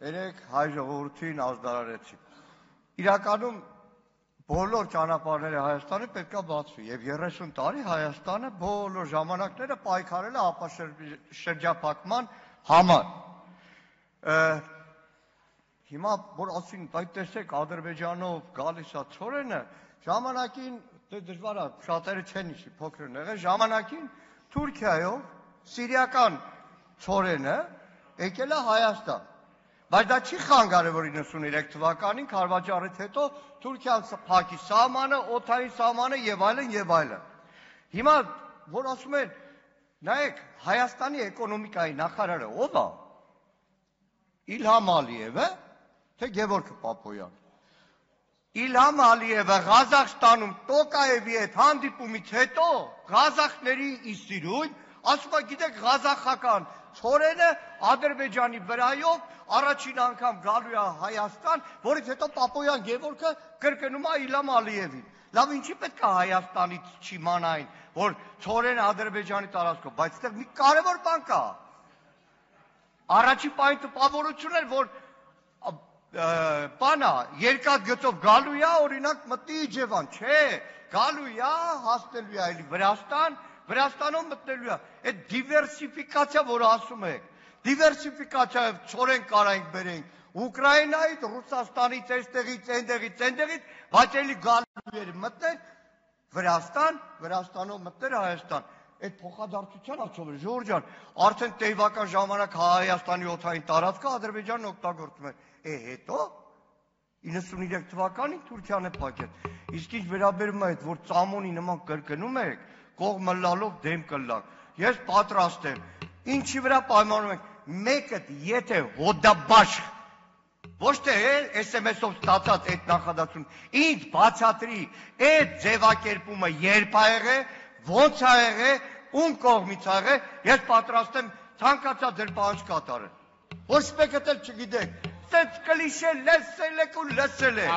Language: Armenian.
երեք հայ ժողովրդին ազդարարեցին։ Իրականում բոլոր ճանապարհները Հայաստանի պետք է բացվի եւ 30 տարի Հայաստանը բոլոր ժամանակները պայքարել է ապաշրջափակման համար։ Հիմա որ ասին, տեսեք Ադրբեջանով գալիս է ցորենը, ժամանակին դժվար է, շատերը չեն հիշի, փոքրն եղել, ժամանակին Թուրքիայով սիրիական ցորենը եկել է Հայաստան։ Բայց դա չի խանգարել, որ 93 թվականին Քարվաճարից հետո Թուրքիան փակի սահմանը, օդային սահմանը եւ այլն եւ այլն։ Հիմա որ ասում են, նայեք, Հայաստանի էկոնոմիկայի նախարարը ով է։ Իլհամ Ալիևը, թե Գևորգ Պապոյան։ Իլհամ Ալիևը Ղազախստանում Տոկաևի հետ հանդիպումից հետո ղազախների իսիրույն ասում է, գիտեք, ղազախական ցորենը Ադրբեջանի վրայով առաջին անգամ գալու է Հայաստան, որից հետո Պապոյան Գևորգը կրկնում է Իլհամ Ալիևին։ Լավ, ինչի պետք է Հայաստանից չիմանային, որ ցորենը Ադրբեջանի տարածքով, բայց այդտեղ մի կարևոր բան կա։ Առաջին պահին տպավորություն էր, որ բանա երկաթ գծով գալու է, օրինակ մտնի Իջևան, չէ, գալու է, հասնելու է այլի Վրաստան, Վրաստանով մտնելու է։ Այդ դիվերսիֆիկացիա, որ ասում եք, դիվերսիֆիկացիայով ցորեն կարանք բերենք Ուկրաինայից, Ռուսաստանից, այնտեղից, բայց էլի գալու էր մտնել Վրաստան, Վրաստանով մտնել Հայաստան։ Այդ փոխադարձության արդյոք Ժորժ ջան, արդեն տեհվական ժամանակ Հայաստանի օդային տարածքը Ադրբեջանն օգտագործում է։ Հետո 93 թվականին Թուրքիան է փակել։ Իսկ ինչ վերաբերում է այդ, որ ծամոնի նման կրկնում եք, կողմը լալով դեմ կլակ։ Ես պատրաստ եմ։ Ինչի վրա պայմանում ենք։ Մեկը եթե հոդաբաշխ ոչ թե SMS-ով ստացած այդ նախադասություն, ինձ բացատրի այդ ձևակերպումը երբ ա եղել, ոնց ա եղել, ում կողմից ա եղել, ես պատրաստ եմ ցանկացած ձեր պահանջ կատարել։ Ոչ մեկը էլ չգիտեք, սենց կլիշե լսել եք ու լսել եք։